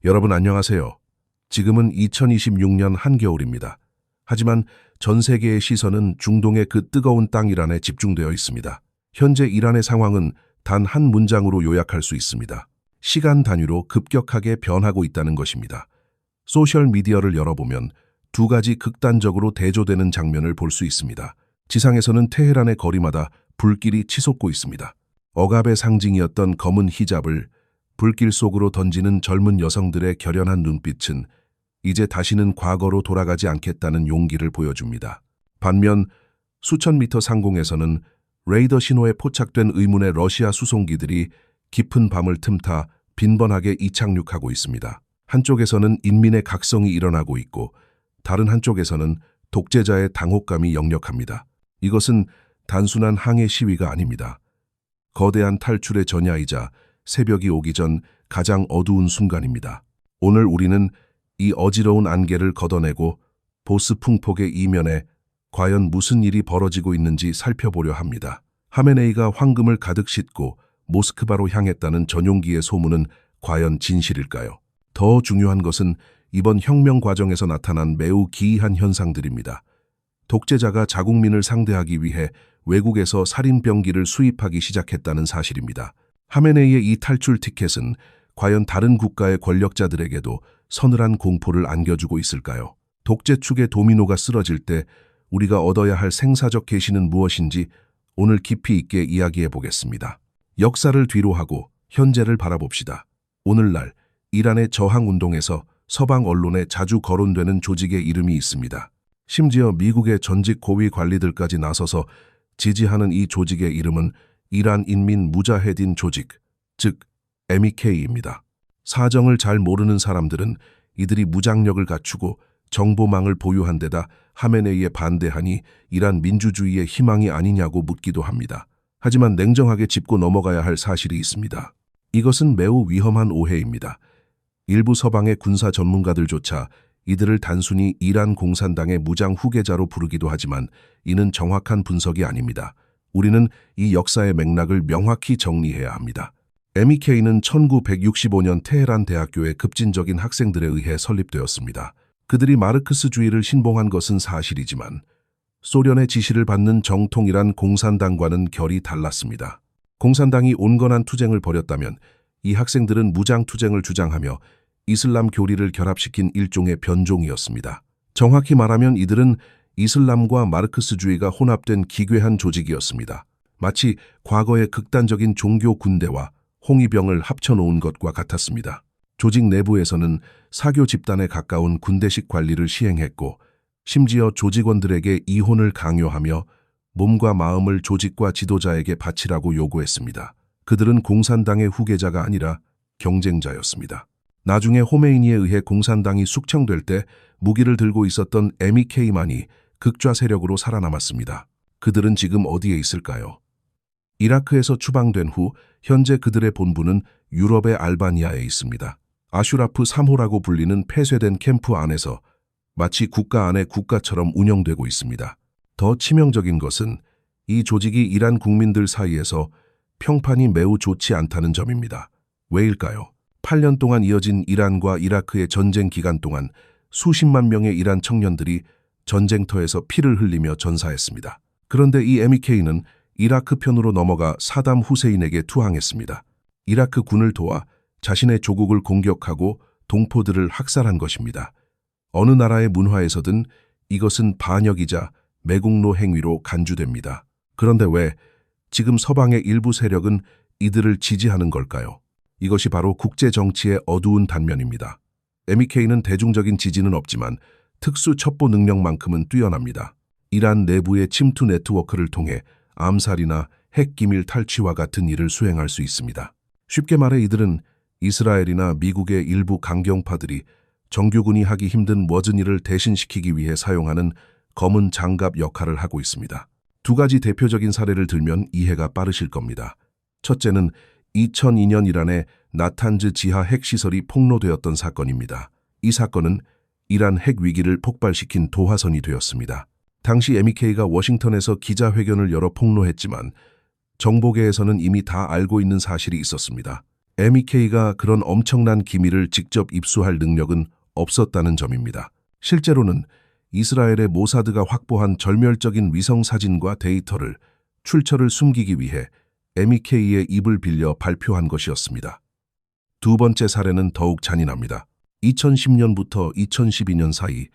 여러분 안녕하세요. 지금은 2026년 한겨울입니다. 하지만 전 세계의 시선은 중동의 그 뜨거운 땅 이란에 집중되어 있습니다. 현재 이란의 상황은 단 한 문장으로 요약할 수 있습니다. 시간 단위로 급격하게 변하고 있다는 것입니다. 소셜미디어를 열어보면 두 가지 극단적으로 대조되는 장면을 볼 수 있습니다. 지상에서는 테헤란의 거리마다 불길이 치솟고 있습니다. 억압의 상징이었던 검은 히잡을 불길 속으로 던지는 젊은 여성들의 결연한 눈빛은 이제 다시는 과거로 돌아가지 않겠다는 용기를 보여줍니다. 반면 수천 미터 상공에서는 레이더 신호에 포착된 의문의 러시아 수송기들이 깊은 밤을 틈타 빈번하게 이착륙하고 있습니다. 한쪽에서는 인민의 각성이 일어나고 있고 다른 한쪽에서는 독재자의 당혹감이 역력합니다. 이것은 단순한 항해 시위가 아닙니다. 거대한 탈출의 전야이자 새벽이 오기 전 가장 어두운 순간입니다. 오늘 우리는 이 어지러운 안개를 걷어내고 보스 풍폭의 이면에 과연 무슨 일이 벌어지고 있는지 살펴보려 합니다. 하메네이가 황금을 가득 싣고 모스크바로 향했다는 전용기의 소문은 과연 진실일까요? 더 중요한 것은 이번 혁명 과정에서 나타난 매우 기이한 현상들입니다. 독재자가 자국민을 상대하기 위해 외국에서 살인병기를 수입하기 시작했다는 사실입니다. 하메네이의 이 탈출 티켓은 과연 다른 국가의 권력자들에게도 서늘한 공포를 안겨주고 있을까요? 독재 축의 도미노가 쓰러질 때 우리가 얻어야 할 생사적 계시는 무엇인지 오늘 깊이 있게 이야기해 보겠습니다. 역사를 뒤로하고 현재를 바라봅시다. 오늘날 이란의 저항운동에서 서방 언론에 자주 거론되는 조직의 이름이 있습니다. 심지어 미국의 전직 고위 관리들까지 나서서 지지하는 이 조직의 이름은 이란 인민 무자헤딘 조직, 즉 MEK입니다. 사정을 잘 모르는 사람들은 이들이 무장력을 갖추고 정보망을 보유한 데다 하메네이에 반대하니 이란 민주주의의 희망이 아니냐고 묻기도 합니다. 하지만 냉정하게 짚고 넘어가야 할 사실이 있습니다. 이것은 매우 위험한 오해입니다. 일부 서방의 군사 전문가들조차 이들을 단순히 이란 공산당의 무장 후계자로 부르기도 하지만 이는 정확한 분석이 아닙니다. 우리는 이 역사의 맥락을 명확히 정리해야 합니다. MEK는 1965년 테헤란 대학교의 급진적인 학생들에 의해 설립되었습니다. 그들이 마르크스주의를 신봉한 것은 사실이지만 소련의 지시를 받는 정통이란 공산당과는 결이 달랐습니다. 공산당이 온건한 투쟁을 벌였다면 이 학생들은 무장투쟁을 주장하며 이슬람 교리를 결합시킨 일종의 변종이었습니다. 정확히 말하면 이들은 이슬람과 마르크스주의가 혼합된 기괴한 조직이었습니다. 마치 과거의 극단적인 종교 군대와 홍위병을 합쳐놓은 것과 같았습니다. 조직 내부에서는 사교 집단에 가까운 군대식 관리를 시행했고 심지어 조직원들에게 이혼을 강요하며 몸과 마음을 조직과 지도자에게 바치라고 요구했습니다. 그들은 공산당의 후계자가 아니라 경쟁자였습니다. 나중에 호메이니에 의해 공산당이 숙청될 때 무기를 들고 있었던 MEK만이 극좌 세력으로 살아남았습니다. 그들은 지금 어디에 있을까요? 이라크에서 추방된 후 현재 그들의 본부는 유럽의 알바니아에 있습니다. 아슈라프 3호라고 불리는 폐쇄된 캠프 안에서 마치 국가 안의 국가처럼 운영되고 있습니다. 더 치명적인 것은 이 조직이 이란 국민들 사이에서 평판이 매우 좋지 않다는 점입니다. 왜일까요? 8년 동안 이어진 이란과 이라크의 전쟁 기간 동안 수십만 명의 이란 청년들이 전쟁터에서 피를 흘리며 전사했습니다. 그런데 이 MEK는 이라크 편으로 넘어가 사담 후세인에게 투항했습니다. 이라크 군을 도와 자신의 조국을 공격하고 동포들을 학살한 것입니다. 어느 나라의 문화에서든 이것은 반역이자 매국노 행위로 간주됩니다. 그런데 왜 지금 서방의 일부 세력은 이들을 지지하는 걸까요? 이것이 바로 국제 정치의 어두운 단면입니다. MEK는 대중적인 지지는 없지만 특수 첩보 능력만큼은 뛰어납니다. 이란 내부의 침투 네트워크를 통해 암살이나 핵 기밀 탈취와 같은 일을 수행할 수 있습니다. 쉽게 말해 이들은 이스라엘이나 미국의 일부 강경파들이 정규군이 하기 힘든 워즌 일을 대신시키기 위해 사용하는 검은 장갑 역할을 하고 있습니다. 두 가지 대표적인 사례를 들면 이해가 빠르실 겁니다. 첫째는 2002년 이란의 나탄즈 지하 핵시설이 폭로되었던 사건입니다. 이 사건은 이란 핵 위기를 폭발시킨 도화선이 되었습니다. 당시 MEK가 워싱턴에서 기자회견을 열어 폭로했지만 정보계에서는 이미 다 알고 있는 사실이 있었습니다. MEK가 그런 엄청난 기밀을 직접 입수할 능력은 없었다는 점입니다. 실제로는 이스라엘의 모사드가 확보한 절멸적인 위성 사진과 데이터를 출처를 숨기기 위해 MEK의 입을 빌려 발표한 것이었습니다. 두 번째 사례는 더욱 잔인합니다. 2010년부터 2012년 사이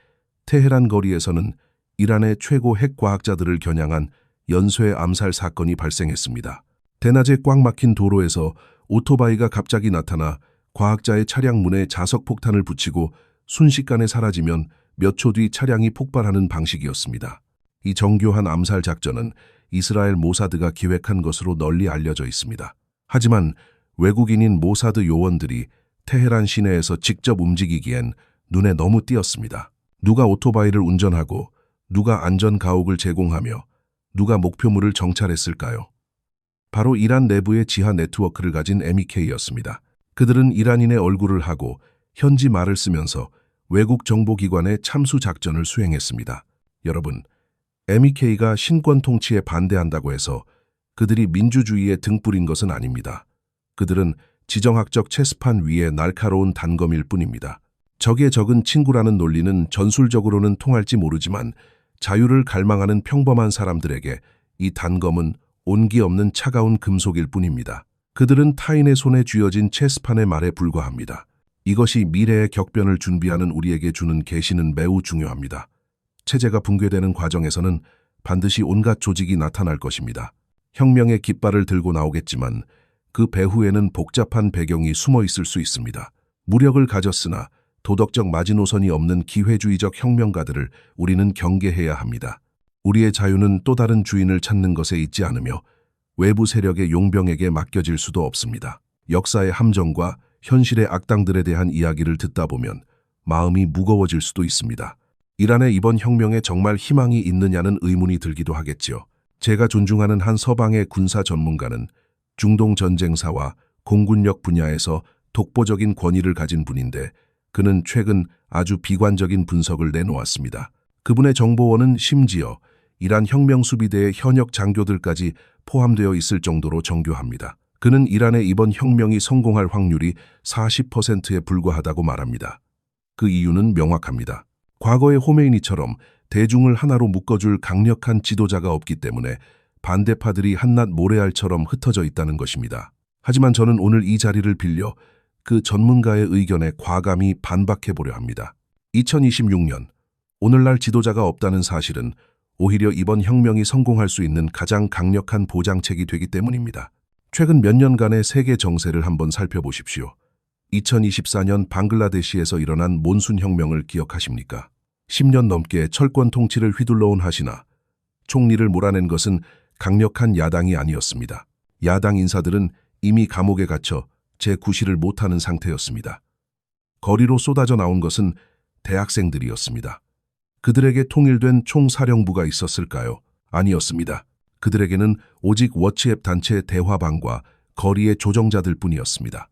테헤란 거리에서는 이란의 최고 핵과학자들을 겨냥한 연쇄 암살 사건이 발생했습니다. 대낮에 꽉 막힌 도로에서 오토바이가 갑자기 나타나 과학자의 차량 문에 자석폭탄을 붙이고 순식간에 사라지면 몇 초 뒤 차량이 폭발하는 방식이었습니다. 이 정교한 암살 작전은 이스라엘 모사드가 기획한 것으로 널리 알려져 있습니다. 하지만 외국인인 모사드 요원들이 테헤란 시내에서 직접 움직이기엔 눈에 너무 띄었습니다. 누가 오토바이를 운전하고 누가 안전 가옥을 제공하며 누가 목표물을 정찰했을까요? 바로 이란 내부의 지하 네트워크를 가진 MEK였습니다. 그들은 이란인의 얼굴을 하고 현지 말을 쓰면서 외국 정보기관의 참수 작전을 수행했습니다. 여러분, MEK가 신권 통치에 반대한다고 해서 그들이 민주주의에 등불인 것은 아닙니다. 그들은 지정학적 체스판 위에 날카로운 단검일 뿐입니다. 적의 적은 친구라는 논리는 전술적으로는 통할지 모르지만 자유를 갈망하는 평범한 사람들에게 이 단검은 온기 없는 차가운 금속일 뿐입니다. 그들은 타인의 손에 쥐어진 체스판의 말에 불과합니다. 이것이 미래의 격변을 준비하는 우리에게 주는 계시는 매우 중요합니다. 체제가 붕괴되는 과정에서는 반드시 온갖 조직이 나타날 것입니다. 혁명의 깃발을 들고 나오겠지만 그 배후에는 복잡한 배경이 숨어 있을 수 있습니다. 무력을 가졌으나 도덕적 마지노선이 없는 기회주의적 혁명가들을 우리는 경계해야 합니다. 우리의 자유는 또 다른 주인을 찾는 것에 있지 않으며 외부 세력의 용병에게 맡겨질 수도 없습니다. 역사의 함정과 현실의 악당들에 대한 이야기를 듣다 보면 마음이 무거워질 수도 있습니다. 이란의 이번 혁명에 정말 희망이 있느냐는 의문이 들기도 하겠지요. 제가 존중하는 한 서방의 군사 전문가는 중동 전쟁사와 공군력 분야에서 독보적인 권위를 가진 분인데 그는 최근 아주 비관적인 분석을 내놓았습니다. 그분의 정보원은 심지어 이란 혁명수비대의 현역 장교들까지 포함되어 있을 정도로 정교합니다. 그는 이란의 이번 혁명이 성공할 확률이 40%에 불과하다고 말합니다. 그 이유는 명확합니다. 과거의 호메이니처럼 대중을 하나로 묶어줄 강력한 지도자가 없기 때문에 반대파들이 한낱 모래알처럼 흩어져 있다는 것입니다. 하지만 저는 오늘 이 자리를 빌려 그 전문가의 의견에 과감히 반박해보려 합니다. 2026년, 오늘날 지도자가 없다는 사실은 오히려 이번 혁명이 성공할 수 있는 가장 강력한 보장책이 되기 때문입니다. 최근 몇 년간의 세계 정세를 한번 살펴보십시오. 2024년 방글라데시에서 일어난 몬순 혁명을 기억하십니까? 10년 넘게 철권 통치를 휘둘러온 하시나 총리를 몰아낸 것은 강력한 야당이 아니었습니다. 야당 인사들은 이미 감옥에 갇혀 제9시를 못하는 상태였습니다. 거리로 쏟아져 나온 것은 대학생들이었습니다. 그들에게 통일된 총사령부가 있었을까요? 아니었습니다. 그들에게는 오직 워치앱 단체 대화방과 거리의 조정자들 뿐이었습니다.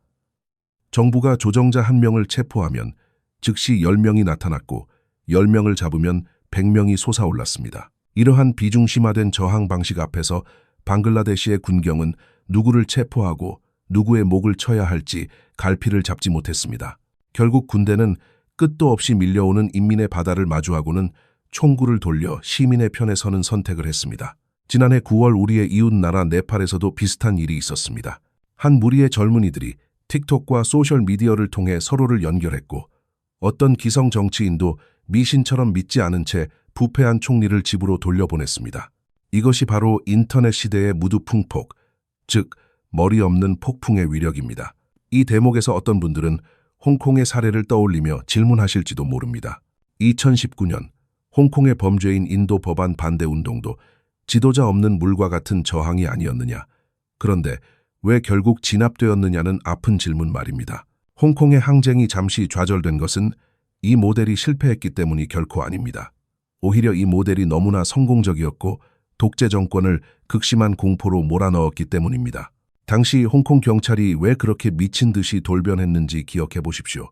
정부가 조정자 1명을 체포하면 즉시 10명이 나타났고 10명을 잡으면 100명이 솟아올랐습니다. 이러한 비중심화된 저항 방식 앞에서 방글라데시의 군경은 누구를 체포하고 누구의 목을 쳐야 할지 갈피를 잡지 못했습니다. 결국 군대는 끝도 없이 밀려오는 인민의 바다를 마주하고는 총구를 돌려 시민의 편에 서는 선택을 했습니다. 지난해 9월 우리의 이웃나라 네팔에서도 비슷한 일이 있었습니다. 한 무리의 젊은이들이 틱톡과 소셜미디어를 통해 서로를 연결했고 어떤 기성 정치인도 미신처럼 믿지 않은 채 부패한 총리를 집으로 돌려보냈습니다. 이것이 바로 인터넷 시대의 무드풍폭, 즉 머리 없는 폭풍의 위력입니다. 이 대목에서 어떤 분들은 홍콩의 사례를 떠올리며 질문하실지도 모릅니다. 2019년 홍콩의 범죄인 인도 법안 반대 운동도 지도자 없는 물과 같은 저항이 아니었느냐. 그런데 왜 결국 진압되었느냐는 아픈 질문 말입니다. 홍콩의 항쟁이 잠시 좌절된 것은 이 모델이 실패했기 때문이 결코 아닙니다. 오히려 이 모델이 너무나 성공적이었고 독재 정권을 극심한 공포로 몰아넣었기 때문입니다. 당시 홍콩 경찰이 왜 그렇게 미친 듯이 돌변했는지 기억해 보십시오.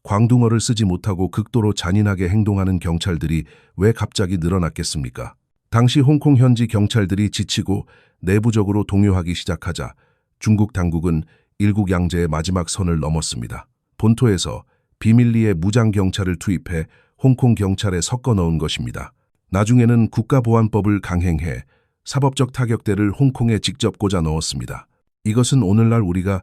광둥어를 쓰지 못하고 극도로 잔인하게 행동하는 경찰들이 왜 갑자기 늘어났겠습니까? 당시 홍콩 현지 경찰들이 지치고 내부적으로 동요하기 시작하자 중국 당국은 일국양제의 마지막 선을 넘었습니다. 본토에서 비밀리에 무장경찰을 투입해 홍콩 경찰에 섞어 넣은 것입니다. 나중에는 국가보안법을 강행해 사법적 타격대를 홍콩에 직접 꽂아 넣었습니다. 이것은 오늘날 우리가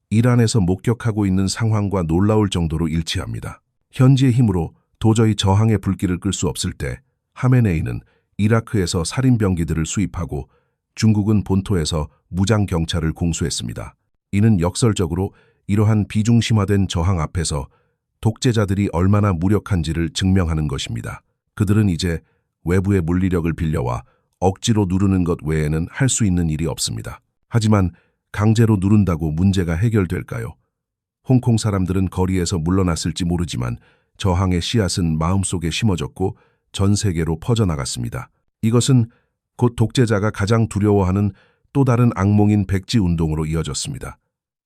이란에서 목격하고 있는 상황과 놀라울 정도로 일치합니다. 현지의 힘으로 도저히 저항의 불길을 끌 수 없을 때 하메네이는 이라크에서 살인병기들을 수입하고 중국은 본토에서 무장경찰을 공수했습니다. 이는 역설적으로 이러한 비중심화된 저항 앞에서 독재자들이 얼마나 무력한지를 증명하는 것입니다. 그들은 이제 외부의 물리력을 빌려와 억지로 누르는 것 외에는 할 수 있는 일이 없습니다. 하지만 강제로 누른다고 문제가 해결될까요? 홍콩 사람들은 거리에서 물러났을지 모르지만 저항의 씨앗은 마음속에 심어졌고 전 세계로 퍼져나갔습니다. 이것은 곧 독재자가 가장 두려워하는 또 다른 악몽인 백지운동으로 이어졌습니다.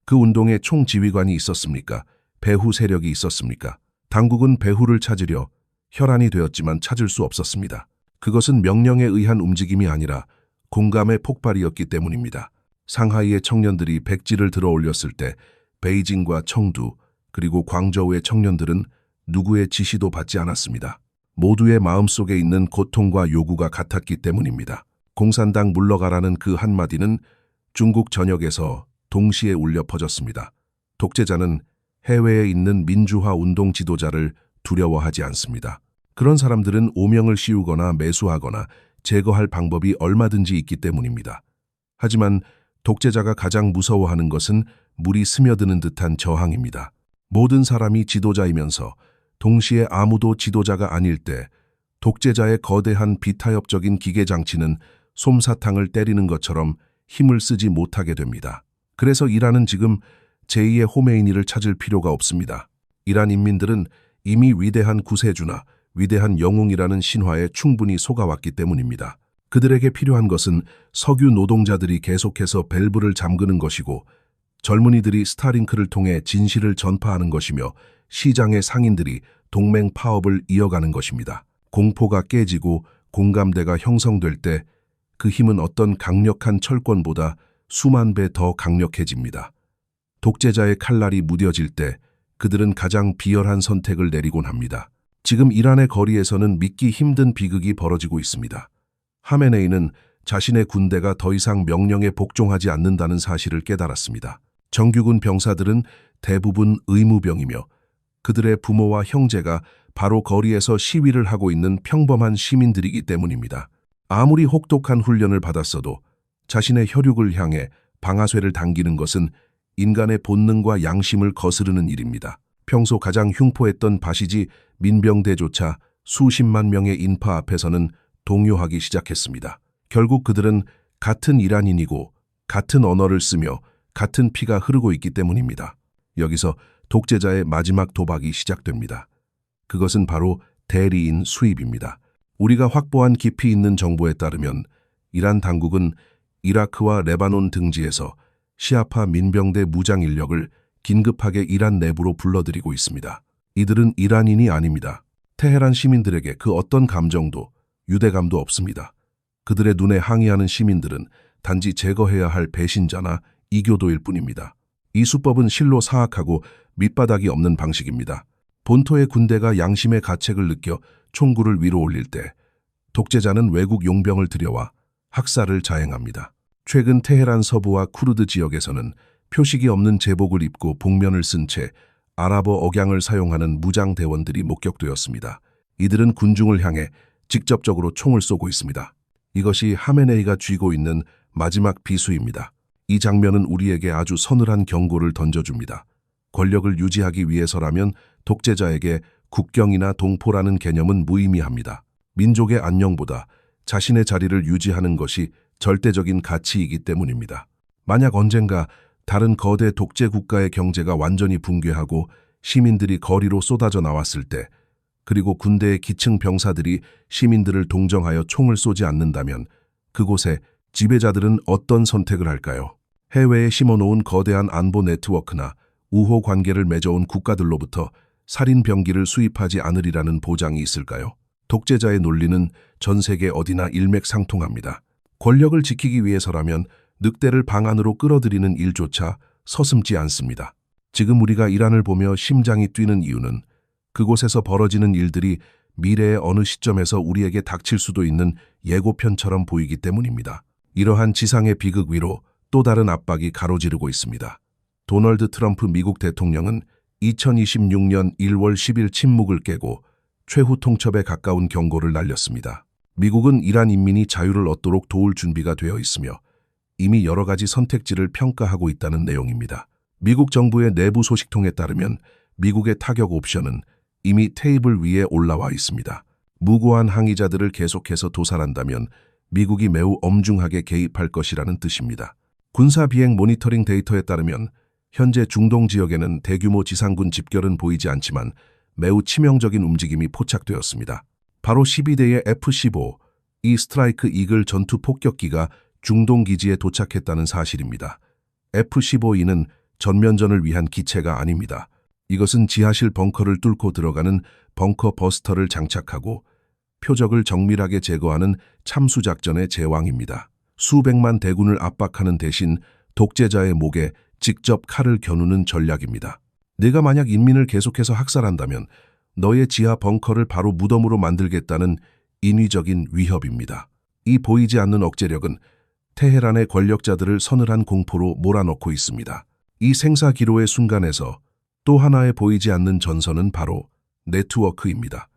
그 운동에 총지휘관이 있었습니까? 배후 세력이 있었습니까? 당국은 배후를 찾으려 혈안이 되었지만 찾을 수 없었습니다. 그것은 명령에 의한 움직임이 아니라 공감의 폭발이었기 때문입니다. 상하이의 청년들이 백지를 들어 올렸을 때 베이징과 청두 그리고 광저우의 청년들은 누구의 지시도 받지 않았습니다. 모두의 마음속에 있는 고통과 요구가 같았기 때문입니다. 공산당 물러가라는 그 한마디는 중국 전역에서 동시에 울려 퍼졌습니다. 독재자는 해외에 있는 민주화 운동 지도자를 두려워하지 않습니다. 그런 사람들은 오명을 씌우거나 매수하거나 제거할 방법이 얼마든지 있기 때문입니다. 하지만 독재자가 가장 무서워하는 것은 물이 스며드는 듯한 저항입니다. 모든 사람이 지도자이면서 동시에 아무도 지도자가 아닐 때 독재자의 거대한 비타협적인 기계장치는 솜사탕을 때리는 것처럼 힘을 쓰지 못하게 됩니다. 그래서 이란은 지금 제2의 호메이니를 찾을 필요가 없습니다. 이란 인민들은 이미 위대한 구세주나 위대한 영웅이라는 신화에 충분히 속아왔기 때문입니다. 그들에게 필요한 것은 석유 노동자들이 계속해서 밸브를 잠그는 것이고 젊은이들이 스타링크를 통해 진실을 전파하는 것이며 시장의 상인들이 동맹 파업을 이어가는 것입니다. 공포가 깨지고 공감대가 형성될 때 그 힘은 어떤 강력한 철권보다 수만 배 더 강력해집니다. 독재자의 칼날이 무뎌질 때 그들은 가장 비열한 선택을 내리곤 합니다. 지금 이란의 거리에서는 믿기 힘든 비극이 벌어지고 있습니다. 하메네이는 자신의 군대가 더 이상 명령에 복종하지 않는다는 사실을 깨달았습니다. 정규군 병사들은 대부분 의무병이며 그들의 부모와 형제가 바로 거리에서 시위를 하고 있는 평범한 시민들이기 때문입니다. 아무리 혹독한 훈련을 받았어도 자신의 혈육을 향해 방아쇠를 당기는 것은 인간의 본능과 양심을 거스르는 일입니다. 평소 가장 흉포했던 바시지 민병대조차 수십만 명의 인파 앞에서는 동요하기 시작했습니다. 결국 그들은 같은 이란인이고 같은 언어를 쓰며 같은 피가 흐르고 있기 때문입니다. 여기서 독재자의 마지막 도박이 시작됩니다. 그것은 바로 대리인 수입입니다. 우리가 확보한 깊이 있는 정보에 따르면 이란 당국은 이라크와 레바논 등지에서 시아파 민병대 무장 인력을 긴급하게 이란 내부로 불러들이고 있습니다. 이들은 이란인이 아닙니다. 테헤란 시민들에게 그 어떤 감정도 유대감도 없습니다. 그들의 눈에 항의하는 시민들은 단지 제거해야 할 배신자나 이교도일 뿐입니다. 이 수법은 실로 사악하고 밑바닥이 없는 방식입니다. 본토의 군대가 양심의 가책을 느껴 총구를 위로 올릴 때 독재자는 외국 용병을 들여와 학살을 자행합니다. 최근 테헤란 서부와 쿠르드 지역에서는 표식이 없는 제복을 입고 복면을 쓴 채 아랍어 억양을 사용하는 무장 대원들이 목격되었습니다. 이들은 군중을 향해 직접적으로 총을 쏘고 있습니다. 이것이 하메네이가 쥐고 있는 마지막 비수입니다. 이 장면은 우리에게 아주 서늘한 경고를 던져줍니다. 권력을 유지하기 위해서라면 독재자에게 국경이나 동포라는 개념은 무의미합니다. 민족의 안녕보다 자신의 자리를 유지하는 것이 절대적인 가치이기 때문입니다. 만약 언젠가 다른 거대 독재 국가의 경제가 완전히 붕괴하고 시민들이 거리로 쏟아져 나왔을 때, 그리고 군대의 기층 병사들이 시민들을 동정하여 총을 쏘지 않는다면 그곳에 지배자들은 어떤 선택을 할까요? 해외에 심어놓은 거대한 안보 네트워크나 우호 관계를 맺어온 국가들로부터 살인 병기를 수입하지 않으리라는 보장이 있을까요? 독재자의 논리는 전 세계 어디나 일맥상통합니다. 권력을 지키기 위해서라면 늑대를 방 안으로 끌어들이는 일조차 서슴지 않습니다. 지금 우리가 이란을 보며 심장이 뛰는 이유는 그곳에서 벌어지는 일들이 미래의 어느 시점에서 우리에게 닥칠 수도 있는 예고편처럼 보이기 때문입니다. 이러한 지상의 비극 위로 또 다른 압박이 가로지르고 있습니다. 도널드 트럼프 미국 대통령은 2026년 1월 10일 침묵을 깨고 최후 통첩에 가까운 경고를 날렸습니다. 미국은 이란 인민이 자유를 얻도록 도울 준비가 되어 있으며 이미 여러 가지 선택지를 평가하고 있다는 내용입니다. 미국 정부의 내부 소식통에 따르면 미국의 타격 옵션은 이미 테이블 위에 올라와 있습니다. 무고한 항의자들을 계속해서 도살한다면 미국이 매우 엄중하게 개입할 것이라는 뜻입니다. 군사 비행 모니터링 데이터에 따르면 현재 중동 지역에는 대규모 지상군 집결은 보이지 않지만 매우 치명적인 움직임이 포착되었습니다. 바로 12대의 F-15, 이 스트라이크 이글 전투 폭격기가 중동 기지에 도착했다는 사실입니다. F-15E는 전면전을 위한 기체가 아닙니다. 이것은 지하실 벙커를 뚫고 들어가는 벙커 버스터를 장착하고 표적을 정밀하게 제거하는 참수작전의 제왕입니다. 수백만 대군을 압박하는 대신 독재자의 목에 직접 칼을 겨누는 전략입니다. 내가 만약 인민을 계속해서 학살한다면 너의 지하 벙커를 바로 무덤으로 만들겠다는 인위적인 위협입니다. 이 보이지 않는 억제력은 테헤란의 권력자들을 서늘한 공포로 몰아넣고 있습니다. 이 생사기로의 순간에서 또 하나의 보이지 않는 전선은 바로 네트워크입니다.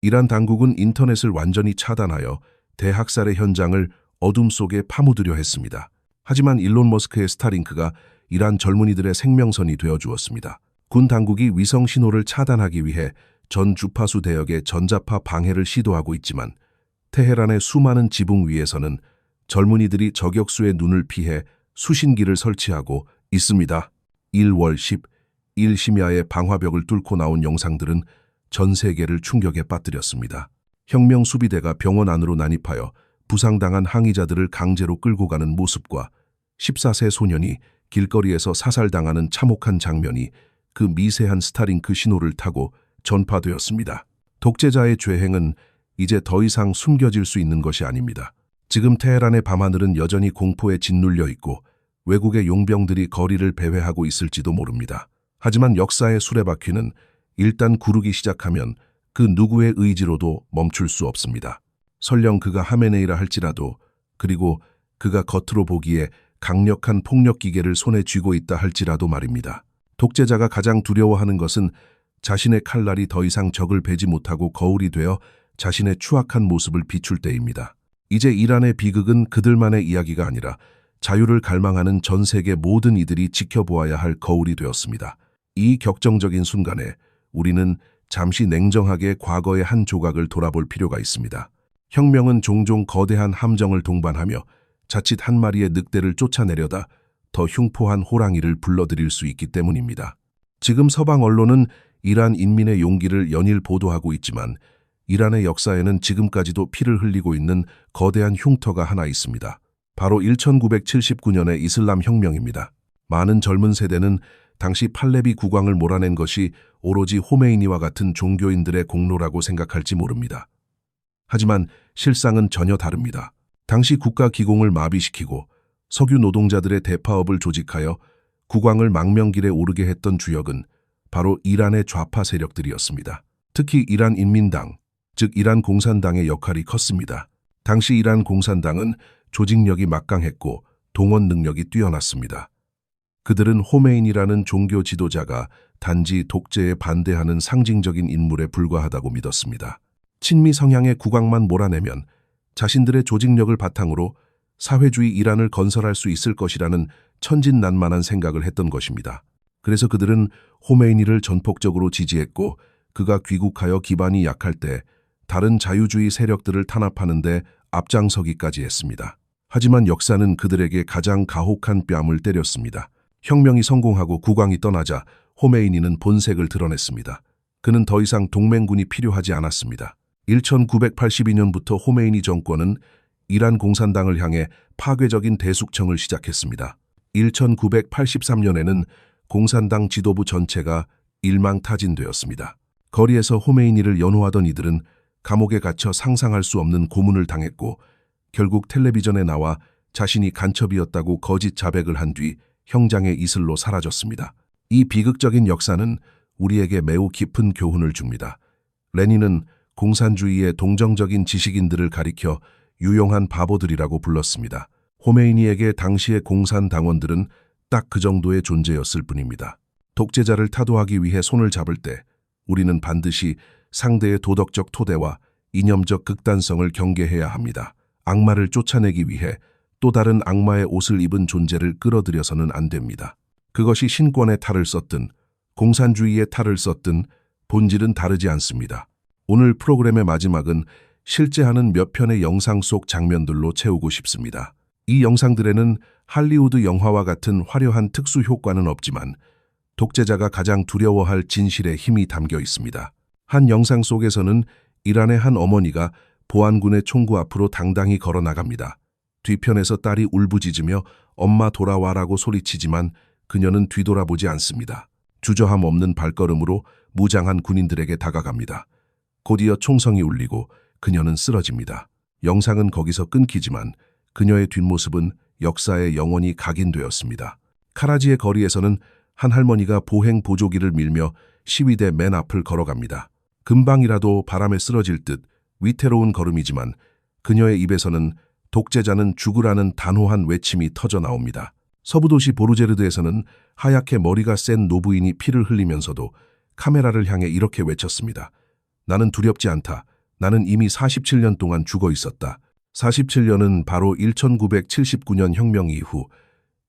이란 당국은 인터넷을 완전히 차단하여 대학살의 현장을 어둠 속에 파묻으려 했습니다. 하지만 일론 머스크의 스타링크가 이란 젊은이들의 생명선이 되어주었습니다. 군 당국이 위성 신호를 차단하기 위해 전 주파수 대역의 전자파 방해를 시도하고 있지만 테헤란의 수많은 지붕 위에서는 젊은이들이 저격수의 눈을 피해 수신기를 설치하고 있습니다. 1월 10일 심야의 방화벽을 뚫고 나온 영상들은 전 세계를 충격에 빠뜨렸습니다. 혁명 수비대가 병원 안으로 난입하여 부상당한 항의자들을 강제로 끌고 가는 모습과 14세 소년이 길거리에서 사살당하는 참혹한 장면이 그 미세한 스타링크 신호를 타고 전파되었습니다. 독재자의 죄행은 이제 더 이상 숨겨질 수 있는 것이 아닙니다. 지금 테헤란의 밤하늘은 여전히 공포에 짓눌려 있고 외국의 용병들이 거리를 배회하고 있을지도 모릅니다. 하지만 역사의 수레바퀴는 일단 구르기 시작하면 그 누구의 의지로도 멈출 수 없습니다. 설령 그가 하메네이라 할지라도, 그리고 그가 겉으로 보기에 강력한 폭력 기계를 손에 쥐고 있다 할지라도 말입니다. 독재자가 가장 두려워하는 것은 자신의 칼날이 더 이상 적을 베지 못하고 거울이 되어 자신의 추악한 모습을 비출 때입니다. 이제 이란의 비극은 그들만의 이야기가 아니라 자유를 갈망하는 전 세계 모든 이들이 지켜보아야 할 거울이 되었습니다. 이 격정적인 순간에 우리는 잠시 냉정하게 과거의 한 조각을 돌아볼 필요가 있습니다. 혁명은 종종 거대한 함정을 동반하며 자칫 한 마리의 늑대를 쫓아내려다 더 흉포한 호랑이를 불러들일 수 있기 때문입니다. 지금 서방 언론은 이란 인민의 용기를 연일 보도하고 있지만 이란의 역사에는 지금까지도 피를 흘리고 있는 거대한 흉터가 하나 있습니다. 바로 1979년의 이슬람 혁명입니다. 많은 젊은 세대는 당시 팔레비 국왕을 몰아낸 것이 오로지 호메이니와 같은 종교인들의 공로라고 생각할지 모릅니다. 하지만 실상은 전혀 다릅니다. 당시 국가 기공을 마비시키고 석유 노동자들의 대파업을 조직하여 국왕을 망명길에 오르게 했던 주역은 바로 이란의 좌파 세력들이었습니다. 특히 이란 인민당, 즉 이란 공산당의 역할이 컸습니다. 당시 이란 공산당은 조직력이 막강했고 동원 능력이 뛰어났습니다. 그들은 호메인이라는 종교 지도자가 단지 독재에 반대하는 상징적인 인물에 불과하다고 믿었습니다. 친미 성향의 국왕만 몰아내면 자신들의 조직력을 바탕으로 사회주의 이란을 건설할 수 있을 것이라는 천진난만한 생각을 했던 것입니다. 그래서 그들은 호메이니를 전폭적으로 지지했고 그가 귀국하여 기반이 약할 때 다른 자유주의 세력들을 탄압하는 데 앞장서기까지 했습니다. 하지만 역사는 그들에게 가장 가혹한 뺨을 때렸습니다. 혁명이 성공하고 국왕이 떠나자 호메이니는 본색을 드러냈습니다. 그는 더 이상 동맹군이 필요하지 않았습니다. 1982년부터 호메이니 정권은 이란 공산당을 향해 파괴적인 대숙청을 시작했습니다. 1983년에는 공산당 지도부 전체가 일망타진되었습니다. 거리에서 호메이니를 연호하던 이들은 감옥에 갇혀 상상할 수 없는 고문을 당했고 결국 텔레비전에 나와 자신이 간첩이었다고 거짓 자백을 한 뒤 형장의 이슬로 사라졌습니다. 이 비극적인 역사는 우리에게 매우 깊은 교훈을 줍니다. 레닌은 공산주의의 동정적인 지식인들을 가리켜 유용한 바보들이라고 불렀습니다. 호메이니에게 당시의 공산당원들은 딱 그 정도의 존재였을 뿐입니다. 독재자를 타도하기 위해 손을 잡을 때 우리는 반드시 상대의 도덕적 토대와 이념적 극단성을 경계해야 합니다. 악마를 쫓아내기 위해 또 다른 악마의 옷을 입은 존재를 끌어들여서는 안 됩니다. 그것이 신권의 탈을 썼든 공산주의의 탈을 썼든 본질은 다르지 않습니다. 오늘 프로그램의 마지막은 실제 하는 몇 편의 영상 속 장면들로 채우고 싶습니다. 이 영상들에는 할리우드 영화와 같은 화려한 특수 효과는 없지만 독재자가 가장 두려워할 진실의 힘이 담겨 있습니다. 한 영상 속에서는 이란의 한 어머니가 보안군의 총구 앞으로 당당히 걸어 나갑니다. 뒤편에서 딸이 울부짖으며 엄마 돌아와라고 소리치지만 그녀는 뒤돌아보지 않습니다. 주저함 없는 발걸음으로 무장한 군인들에게 다가갑니다. 곧이어 총성이 울리고 그녀는 쓰러집니다. 영상은 거기서 끊기지만 그녀의 뒷모습은 역사에 영원히 각인되었습니다. 카라지의 거리에서는 한 할머니가 보행 보조기를 밀며 시위대 맨 앞을 걸어갑니다. 금방이라도 바람에 쓰러질 듯 위태로운 걸음이지만 그녀의 입에서는 독재자는 죽으라는 단호한 외침이 터져 나옵니다. 서부도시 보르제르드에서는 하얗게 머리가 센 노부인이 피를 흘리면서도 카메라를 향해 이렇게 외쳤습니다. 나는 두렵지 않다. 나는 이미 47년 동안 죽어 있었다. 47년은 바로 1979년 혁명 이후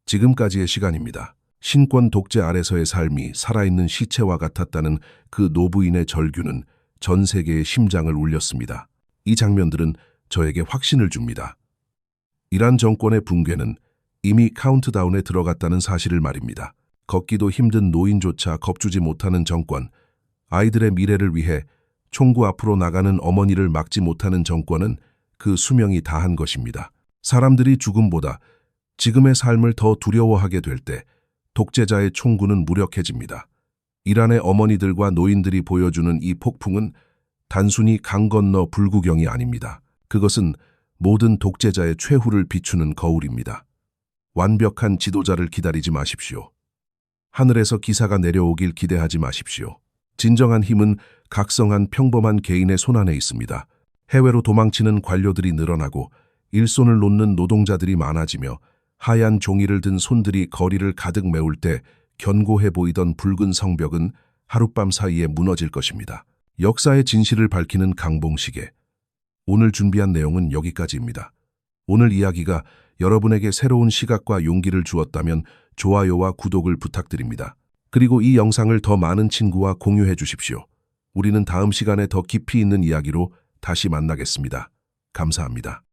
지금까지의 시간입니다. 신권 독재 아래서의 삶이 살아있는 시체와 같았다는 그 노부인의 절규는 전 세계의 심장을 울렸습니다. 이 장면들은 저에게 확신을 줍니다. 이란 정권의 붕괴는 이미 카운트다운에 들어갔다는 사실을 말입니다. 걷기도 힘든 노인조차 겁주지 못하는 정권, 아이들의 미래를 위해 총구 앞으로 나가는 어머니를 막지 못하는 정권은 그 수명이 다한 것입니다. 사람들이 죽음보다 지금의 삶을 더 두려워하게 될 때 독재자의 총구는 무력해집니다. 이란의 어머니들과 노인들이 보여주는 이 폭풍은 단순히 강 건너 불구경이 아닙니다. 그것은 모든 독재자의 최후를 비추는 거울입니다. 완벽한 지도자를 기다리지 마십시오. 하늘에서 기사가 내려오길 기대하지 마십시오. 진정한 힘은 각성한 평범한 개인의 손안에 있습니다. 해외로 도망치는 관료들이 늘어나고 일손을 놓는 노동자들이 많아지며 하얀 종이를 든 손들이 거리를 가득 메울 때 견고해 보이던 붉은 성벽은 하룻밤 사이에 무너질 것입니다. 역사의 진실을 밝히는 강봉시계. 오늘 준비한 내용은 여기까지입니다. 오늘 이야기가 여러분에게 새로운 시각과 용기를 주었다면 좋아요와 구독을 부탁드립니다. 그리고 이 영상을 더 많은 친구와 공유해 주십시오. 우리는 다음 시간에 더 깊이 있는 이야기로 다시 만나겠습니다. 감사합니다.